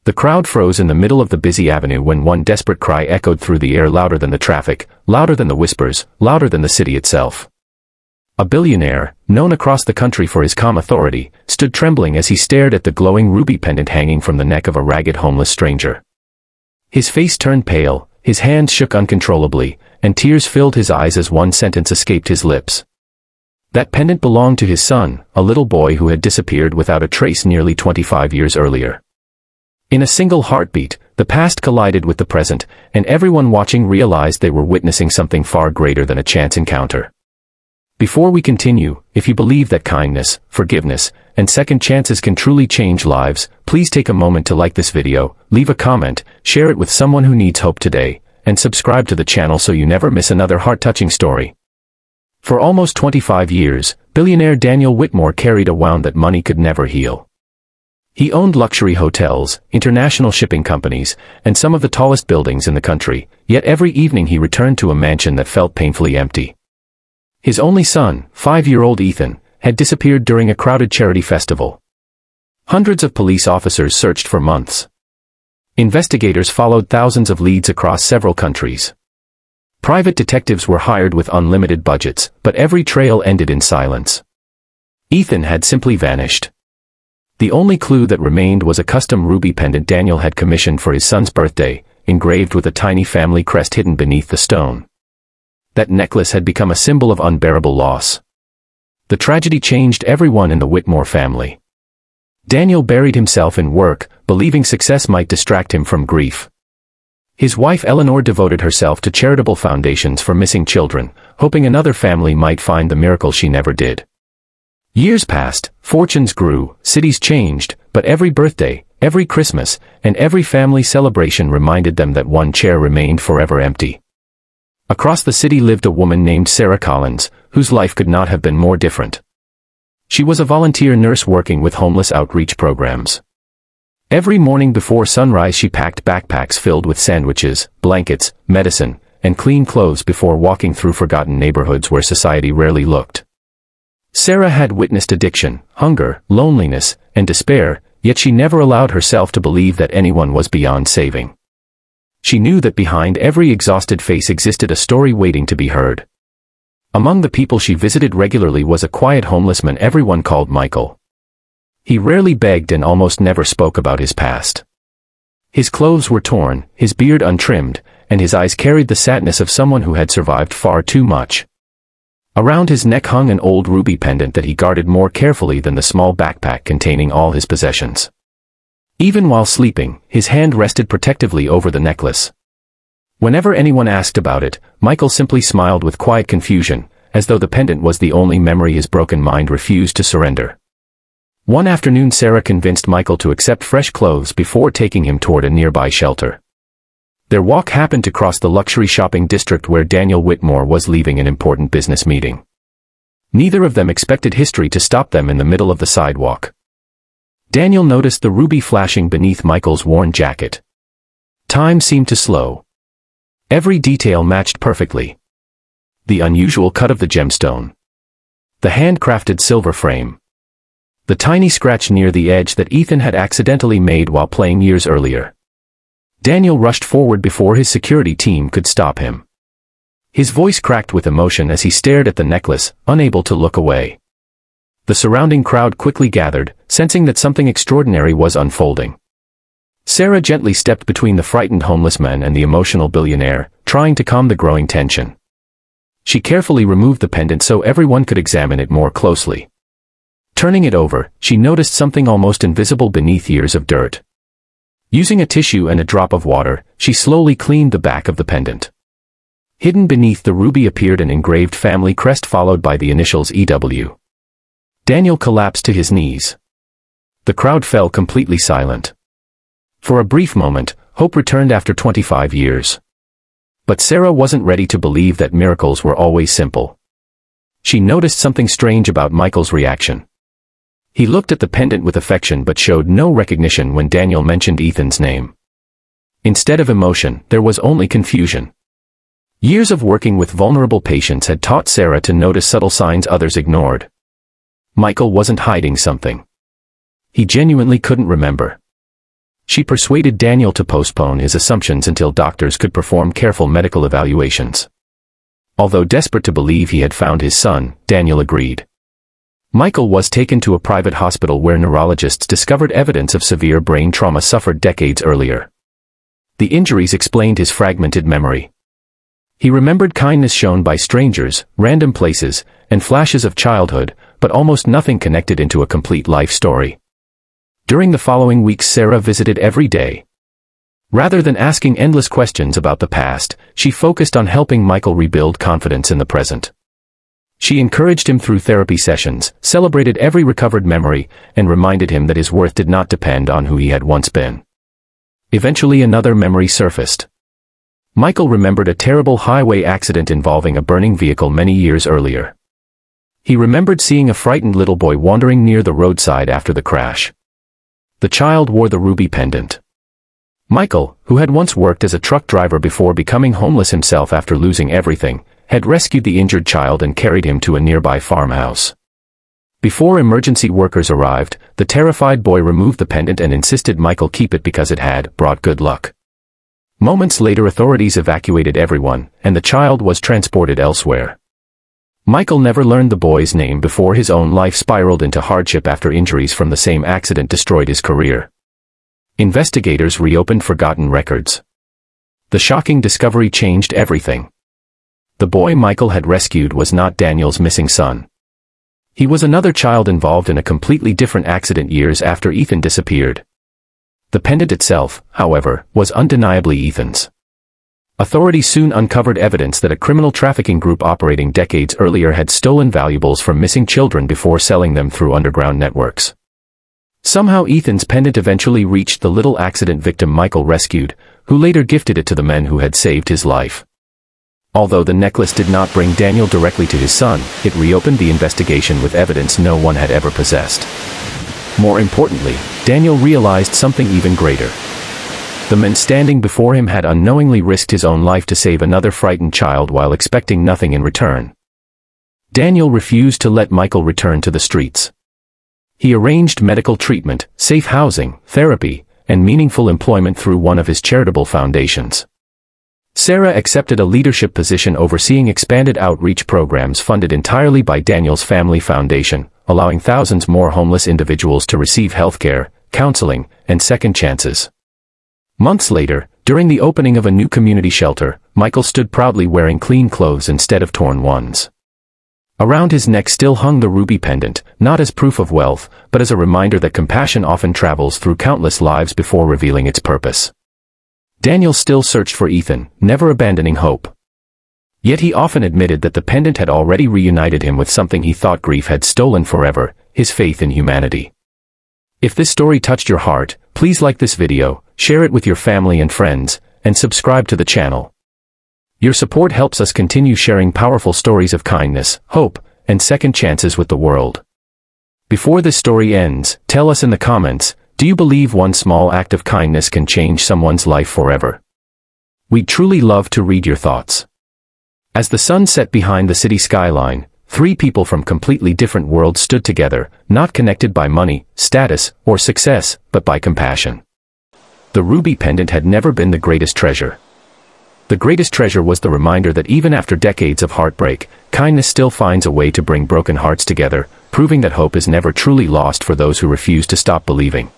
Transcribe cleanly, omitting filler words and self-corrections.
The crowd froze in the middle of the busy avenue when one desperate cry echoed through the air, louder than the traffic, louder than the whispers, louder than the city itself. A billionaire, known across the country for his calm authority, stood trembling as he stared at the glowing ruby pendant hanging from the neck of a ragged homeless stranger. His face turned pale, his hands shook uncontrollably, and tears filled his eyes as one sentence escaped his lips. That pendant belonged to his son, a little boy who had disappeared without a trace nearly 25 years earlier. In a single heartbeat, the past collided with the present, and everyone watching realized they were witnessing something far greater than a chance encounter. Before we continue, if you believe that kindness, forgiveness, and second chances can truly change lives, please take a moment to like this video, leave a comment, share it with someone who needs hope today, and subscribe to the channel so you never miss another heart-touching story. For almost 25 years, billionaire Daniel Whitmore carried a wound that money could never heal. He owned luxury hotels, international shipping companies, and some of the tallest buildings in the country, yet every evening he returned to a mansion that felt painfully empty. His only son, 5-year-old Ethan, had disappeared during a crowded charity festival. Hundreds of police officers searched for months. Investigators followed thousands of leads across several countries. Private detectives were hired with unlimited budgets, but every trail ended in silence. Ethan had simply vanished. The only clue that remained was a custom ruby pendant Daniel had commissioned for his son's birthday, engraved with a tiny family crest hidden beneath the stone. That necklace had become a symbol of unbearable loss. The tragedy changed everyone in the Whitmore family. Daniel buried himself in work, believing success might distract him from grief. His wife Eleanor devoted herself to charitable foundations for missing children, hoping another family might find the miracle she never did. Years passed, fortunes grew, cities changed, but every birthday, every Christmas, and every family celebration reminded them that one chair remained forever empty. Across the city lived a woman named Sarah Collins, whose life could not have been more different. She was a volunteer nurse working with homeless outreach programs. Every morning before sunrise she packed backpacks filled with sandwiches, blankets, medicine, and clean clothes before walking through forgotten neighborhoods where society rarely looked. Sarah had witnessed addiction, hunger, loneliness, and despair, yet she never allowed herself to believe that anyone was beyond saving. She knew that behind every exhausted face existed a story waiting to be heard. Among the people she visited regularly was a quiet homeless man everyone called Michael. He rarely begged and almost never spoke about his past. His clothes were torn, his beard untrimmed, and his eyes carried the sadness of someone who had survived far too much. Around his neck hung an old ruby pendant that he guarded more carefully than the small backpack containing all his possessions. Even while sleeping, his hand rested protectively over the necklace. Whenever anyone asked about it, Michael simply smiled with quiet confusion, as though the pendant was the only memory his broken mind refused to surrender. One afternoon Sarah convinced Michael to accept fresh clothes before taking him toward a nearby shelter. Their walk happened to cross the luxury shopping district where Daniel Whitmore was leaving an important business meeting. Neither of them expected history to stop them in the middle of the sidewalk. Daniel noticed the ruby flashing beneath Michael's worn jacket. Time seemed to slow. Every detail matched perfectly. The unusual cut of the gemstone. The handcrafted silver frame. The tiny scratch near the edge that Ethan had accidentally made while playing years earlier. Daniel rushed forward before his security team could stop him. His voice cracked with emotion as he stared at the necklace, unable to look away. The surrounding crowd quickly gathered, sensing that something extraordinary was unfolding. Sarah gently stepped between the frightened homeless man and the emotional billionaire, trying to calm the growing tension. She carefully removed the pendant so everyone could examine it more closely. Turning it over, she noticed something almost invisible beneath years of dirt. Using a tissue and a drop of water, she slowly cleaned the back of the pendant. Hidden beneath the ruby appeared an engraved family crest followed by the initials EW. Daniel collapsed to his knees. The crowd fell completely silent. For a brief moment, hope returned after 25 years. But Sarah wasn't ready to believe that miracles were always simple. She noticed something strange about Michael's reaction. He looked at the pendant with affection but showed no recognition when Daniel mentioned Ethan's name. Instead of emotion, there was only confusion. Years of working with vulnerable patients had taught Sarah to notice subtle signs others ignored. Michael wasn't hiding something. He genuinely couldn't remember. She persuaded Daniel to postpone his assumptions until doctors could perform careful medical evaluations. Although desperate to believe he had found his son, Daniel agreed. Michael was taken to a private hospital where neurologists discovered evidence of severe brain trauma suffered decades earlier. The injuries explained his fragmented memory. He remembered kindness shown by strangers, random places, and flashes of childhood, but almost nothing connected into a complete life story. During the following weeks, Sarah visited every day. Rather than asking endless questions about the past, she focused on helping Michael rebuild confidence in the present. She encouraged him through therapy sessions, celebrated every recovered memory, and reminded him that his worth did not depend on who he had once been. Eventually another memory surfaced. Michael remembered a terrible highway accident involving a burning vehicle many years earlier. He remembered seeing a frightened little boy wandering near the roadside after the crash. The child wore the ruby pendant. Michael, who had once worked as a truck driver before becoming homeless himself after losing everything, had rescued the injured child and carried him to a nearby farmhouse. Before emergency workers arrived, the terrified boy removed the pendant and insisted Michael keep it because it had brought good luck. Moments later, authorities evacuated everyone, and the child was transported elsewhere. Michael never learned the boy's name before his own life spiraled into hardship after injuries from the same accident destroyed his career. Investigators reopened forgotten records. The shocking discovery changed everything. The boy Michael had rescued was not Daniel's missing son. He was another child involved in a completely different accident years after Ethan disappeared. The pendant itself, however, was undeniably Ethan's. Authorities soon uncovered evidence that a criminal trafficking group operating decades earlier had stolen valuables from missing children before selling them through underground networks. Somehow Ethan's pendant eventually reached the little accident victim Michael rescued, who later gifted it to the men who had saved his life. Although the necklace did not bring Daniel directly to his son, it reopened the investigation with evidence no one had ever possessed. More importantly, Daniel realized something even greater. The men standing before him had unknowingly risked his own life to save another frightened child while expecting nothing in return. Daniel refused to let Michael return to the streets. He arranged medical treatment, safe housing, therapy, and meaningful employment through one of his charitable foundations. Sarah accepted a leadership position overseeing expanded outreach programs funded entirely by Daniel's family foundation, allowing thousands more homeless individuals to receive healthcare, counseling, and second chances. Months later, during the opening of a new community shelter, Michael stood proudly wearing clean clothes instead of torn ones. Around his neck still hung the ruby pendant, not as proof of wealth, but as a reminder that compassion often travels through countless lives before revealing its purpose. Daniel still searched for Ethan, never abandoning hope. Yet he often admitted that the pendant had already reunited him with something he thought grief had stolen forever, his faith in humanity. If this story touched your heart, please like this video, share it with your family and friends, and subscribe to the channel. Your support helps us continue sharing powerful stories of kindness, hope, and second chances with the world. Before this story ends, tell us in the comments, do you believe one small act of kindness can change someone's life forever? We'd truly love to read your thoughts. As the sun set behind the city skyline, three people from completely different worlds stood together, not connected by money, status, or success, but by compassion. The ruby pendant had never been the greatest treasure. The greatest treasure was the reminder that even after decades of heartbreak, kindness still finds a way to bring broken hearts together, proving that hope is never truly lost for those who refuse to stop believing.